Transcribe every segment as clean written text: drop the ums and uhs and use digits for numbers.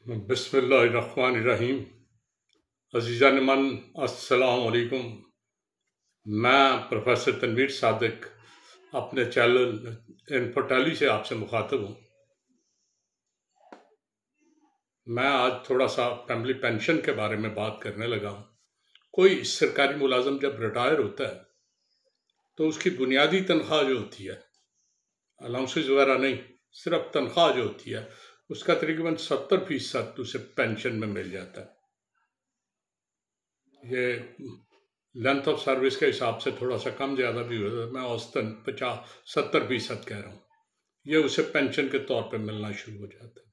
बिस्मिल्लाहिर्रहमानिर्रहीम। अज़ीज़ान मन अस्सलाम वालेकुम। मैं प्रोफेसर तनवीर सादिक अपने चैनल इन्फोटेली से आपसे मुखातब हूँ। मैं आज थोड़ा सा फैमिली पेंशन के बारे में बात करने लगा हूँ। कोई सरकारी मुलाजिम जब रिटायर होता है तो उसकी बुनियादी तनख्वाह जो होती है, अलाउंसेस वगैरह नहीं, सिर्फ तनख्वाह जो होती है उसका तकरीबन 70% उसे पेंशन में मिल जाता है। ये लेंथ ऑफ सर्विस के हिसाब से थोड़ा सा कम ज़्यादा भी होता है, मैं औसतन 50-70% कह रहा हूँ। ये उसे पेंशन के तौर पे मिलना शुरू हो जाता है।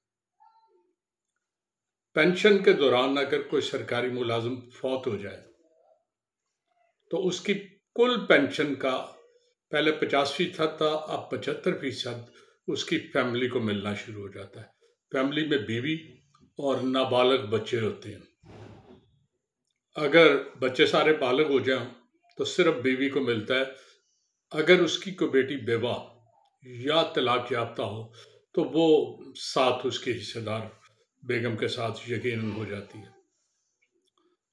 पेंशन के दौरान अगर कोई सरकारी मुलाजिम फौत हो जाए तो उसकी कुल पेंशन का पहले 50% था, अब 75% उसकी फैमिली को मिलना शुरू हो जाता है। फैमिली में बीवी और नाबालग बच्चे होते हैं। अगर बच्चे सारे बालग हो जाएं तो सिर्फ बीवी को मिलता है। अगर उसकी कोई बेटी बेवा या तलाक याफ्ता हो तो वो साथ उसके हिस्सेदार बेगम के साथ यकीनन हो जाती है।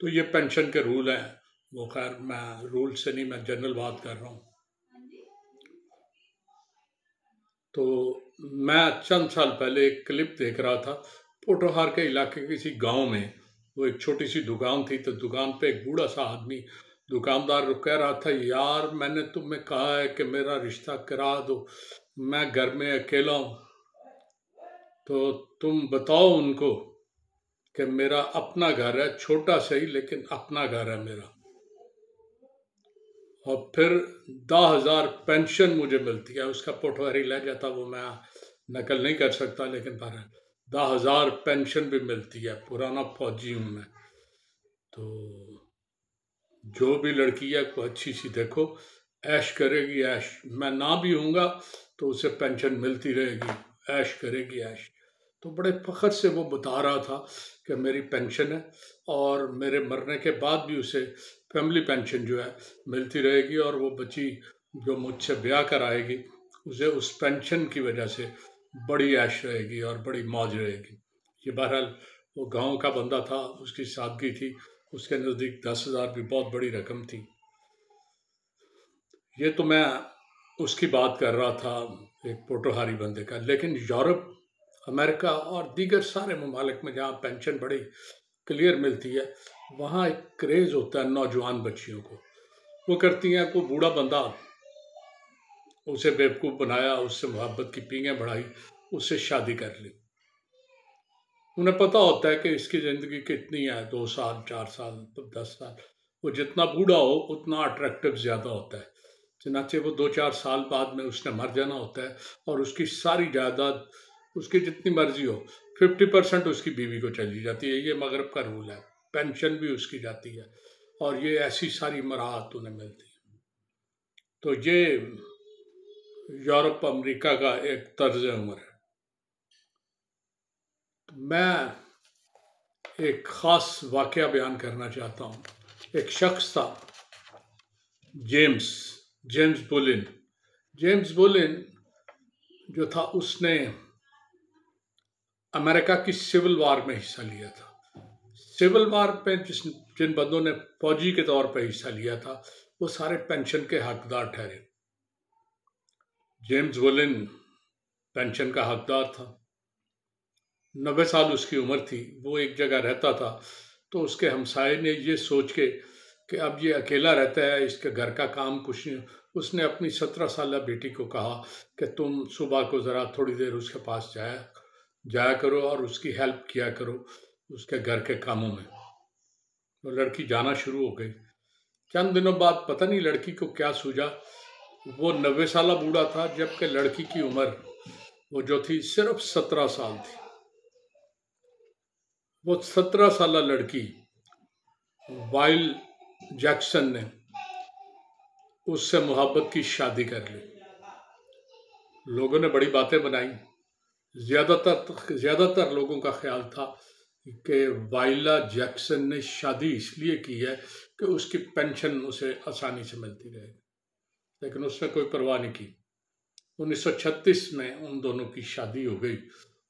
तो ये पेंशन के रूल हैं। वो खैर मैं रूल से नहीं, मैं जनरल बात कर रहा हूँ। तो मैं चंद साल पहले एक क्लिप देख रहा था, पोटोहार के इलाके किसी गांव में वो एक छोटी सी दुकान थी। तो दुकान पे एक बूढ़ा सा आदमी, दुकानदार कह रहा था, यार मैंने तुम्हें कहा है कि मेरा रिश्ता करा दो, मैं घर में अकेला हूँ, तो तुम बताओ उनको कि मेरा अपना घर है, छोटा सही लेकिन अपना घर है मेरा, और फिर 10,000 पेंशन मुझे मिलती है। उसका पोटवारी लहजा था, वो मैं नकल नहीं कर सकता, लेकिन पर 10,000 पेंशन भी मिलती है। पुराना फौजी हूँ मैं। तो जो भी लड़की है को अच्छी सी देखो, ऐश करेगी ऐश। मैं ना भी हूँगा तो उसे पेंशन मिलती रहेगी, ऐश करेगी ऐश। तो बड़े फख्र से वो बता रहा था कि मेरी पेंशन है और मेरे मरने के बाद भी उसे फैमिली पेंशन जो है मिलती रहेगी, और वो बच्ची जो मुझसे ब्याह कर आएगी उसे उस पेंशन की वजह से बड़ी ऐश रहेगी और बड़ी मौज रहेगी। ये बहरहाल वो गांव का बंदा था, उसकी सादगी थी, उसके नज़दीक 10,000 भी बहुत बड़ी रकम थी। ये तो मैं उसकी बात कर रहा था, एक पोटोहारी बंदे का। लेकिन यूरोप, अमेरिका और दीगर सारे ममालिक में जहाँ पेंशन बड़ी क्लियर मिलती है, वहाँ एक क्रेज़ होता है नौजवान बच्चियों को। वो करती हैं, कोई बूढ़ा बंदा उसे बेवकूफ़ बनाया, उससे मोहब्बत की पींगें बढ़ाई, उससे शादी कर ली। उन्हें पता होता है कि इसकी ज़िंदगी कितनी है, 2 साल 4 साल 10 साल। वो जितना बूढ़ा हो उतना अट्रैक्टिव ज़्यादा होता है। चनाचे वो 2-4 साल बाद में उसने मर जाना होता है और उसकी सारी जायदाद, उसकी जितनी मर्जी हो, 50% उसकी बीवी को चली जाती है। ये मगरब का रूल है। पेंशन भी उसकी जाती है और ये ऐसी सारी मराहत उन्हें मिलती है। तो ये यूरोप अमेरिका का एक तर्ज उम्र है। मैं एक ख़ास वाक़या बयान करना चाहता हूँ। एक शख्स था, जेम्स बुलिन। जेम्स बुलिन जो था, उसने अमेरिका की सिविल वार में हिस्सा लिया था। सिविल वार पे जिन बंदों ने फौजी के तौर पर हिस्सा लिया था वो सारे पेंशन के हकदार ठहरे। जेम्स बुलिन पेंशन का हकदार था। 90 साल उसकी उम्र थी। वो एक जगह रहता था, तो उसके हमसाये ने ये सोच के कि अब ये अकेला रहता है, इसके घर का काम कुछ नहीं, उसने अपनी 17 साल बेटी को कहा कि तुम सुबह को ज़रा थोड़ी देर उसके पास जाया करो और उसकी हेल्प किया करो उसके घर के कामों में। तो लड़की जाना शुरू हो गई। चंद दिनों बाद पता नहीं लड़की को क्या सूझा, वो 90 साल बूढ़ा था, जबकि लड़की की उम्र वो जो थी सिर्फ 17 साल थी। वो 17 साल लड़की वाइल जैक्सन ने उससे मोहब्बत की शादी कर ली। लोगों ने बड़ी बातें बनाई। ज़्यादातर लोगों का ख्याल था कि वाइला जैक्सन ने शादी इसलिए की है कि उसकी पेंशन उसे आसानी से मिलती रहेगी, लेकिन उसने कोई परवाह नहीं की। 1936 में उन दोनों की शादी हो गई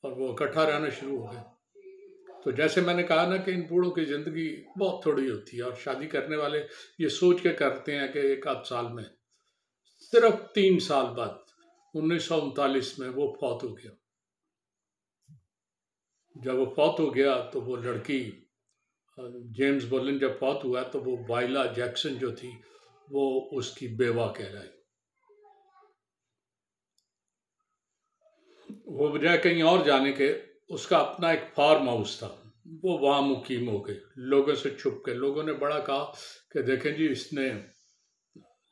और वो इकट्ठा रहना शुरू हो गए। तो जैसे मैंने कहा ना कि इन बूढ़ों की ज़िंदगी बहुत थोड़ी होती है और शादी करने वाले ये सोच के करते हैं कि एक आध साल में, सिर्फ 3 साल बाद 1939 में वो फौत हो गया। जब वो फौत हो गया तो वो लड़की, जेम्स बोलिन जब फौत हुआ तो वो वाइला जैक्सन जो थी वो उसकी बेवा कहलाई। वो बजाय कहीं और जाने के, उसका अपना एक फार्म हाउस था, वो वहाँ मुकीम हो गए लोगों से छुप के। लोगों ने बड़ा कहा कि देखें जी, इसने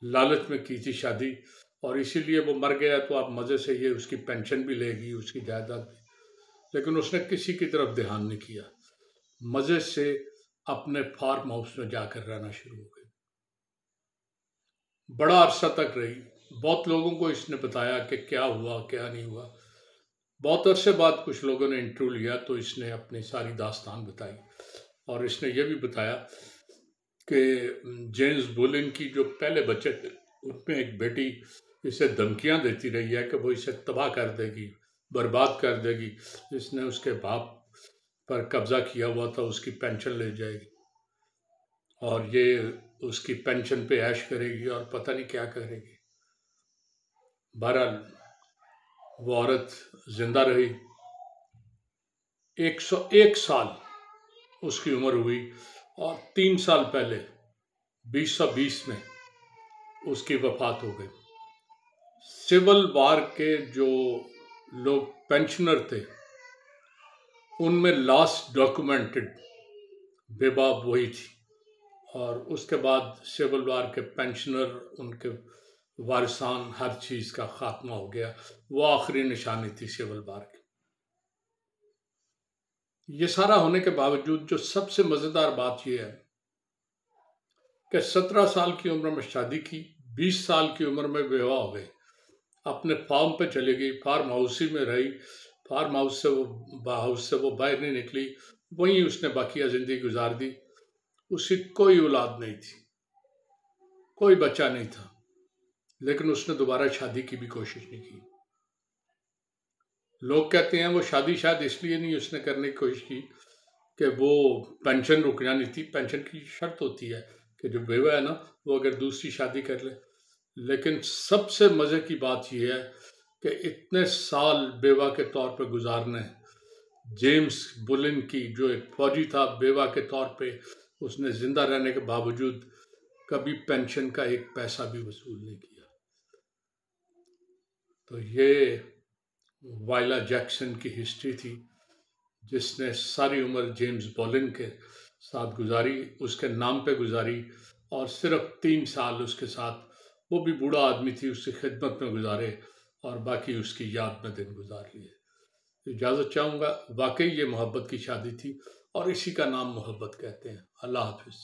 लालच में की थी शादी और इसीलिए वो मर गया, तो आप मज़े से ये उसकी पेंशन भी लेगी, उसकी जायदाद भी। लेकिन उसने किसी की तरफ ध्यान नहीं किया, मज़े से अपने फार्म हाउस में जाकर रहना शुरू हो गई। बड़ा अरसा तक रही, बहुत लोगों को इसने बताया कि क्या हुआ क्या नहीं हुआ। बहुत अरसे बाद कुछ लोगों ने इंटरव्यू लिया तो इसने अपनी सारी दास्तान बताई और इसने ये भी बताया कि जेम्स बोलिन की जो पहले बच्चे थे उनमें एक बेटी इसे धमकियां देती रही है कि वो इसे तबाह कर देगी, बर्बाद कर देगी, इसने उसके बाप पर कब्जा किया हुआ था, उसकी पेंशन ले जाएगी और ये उसकी पेंशन पे ऐश करेगी और पता नहीं क्या करेगी। बहरहाल वो औरत जिंदा रही, 101 साल उसकी उम्र हुई और 3 साल पहले 2020 में उसकी वफात हो गई। सिविल वार के जो लोग पेंशनर थे उनमें लास्ट डॉक्यूमेंटेड बेबा वही थी और उसके बाद सिविल वार के पेंशनर, उनके वारिसान, हर चीज़ का खात्मा हो गया। वो आखिरी निशानी थी सिविल वार की। ये सारा होने के बावजूद जो सबसे मज़ेदार बात यह है कि 17 साल की उम्र में शादी की, 20 साल की उम्र में विवाह हो गई, अपने फार्म पे चली गई, फार्म हाउस ही में रही, फार्म हाउस से वो बाहर नहीं निकली, वहीं उसने बाकिया ज़िंदगी गुजार दी। उसकी कोई औलाद नहीं थी, कोई बच्चा नहीं था, लेकिन उसने दोबारा शादी की भी कोशिश नहीं की। लोग कहते हैं वो शादी शायद इसलिए नहीं उसने करने की कोशिश की कि वो पेंशन रुक जानी थी। पेंशन की शर्त होती है कि जो बेवा है ना, वो अगर दूसरी शादी कर ले। लेकिन सबसे मज़े की बात यह है कि इतने साल बेवा के तौर पर गुजारने, जेम्स बुलिन की जो एक फौजी था, बेवा के तौर पे उसने ज़िंदा रहने के बावजूद कभी पेंशन का एक पैसा भी वसूल नहीं किया। तो ये वाइला जैक्सन की हिस्ट्री थी, जिसने सारी उम्र जेम्स बोलिन के साथ गुजारी, उसके नाम पे गुजारी और सिर्फ 3 साल उसके साथ, वो भी बूढ़ा आदमी थी, उसकी खिदमत में गुजारे और बाकी उसकी याद में दिन गुजार लिए। इजाज़त चाहूँगा, वाकई ये मोहब्बत की शादी थी और इसी का नाम मोहब्बत कहते हैं। अल्लाह हाफिज़।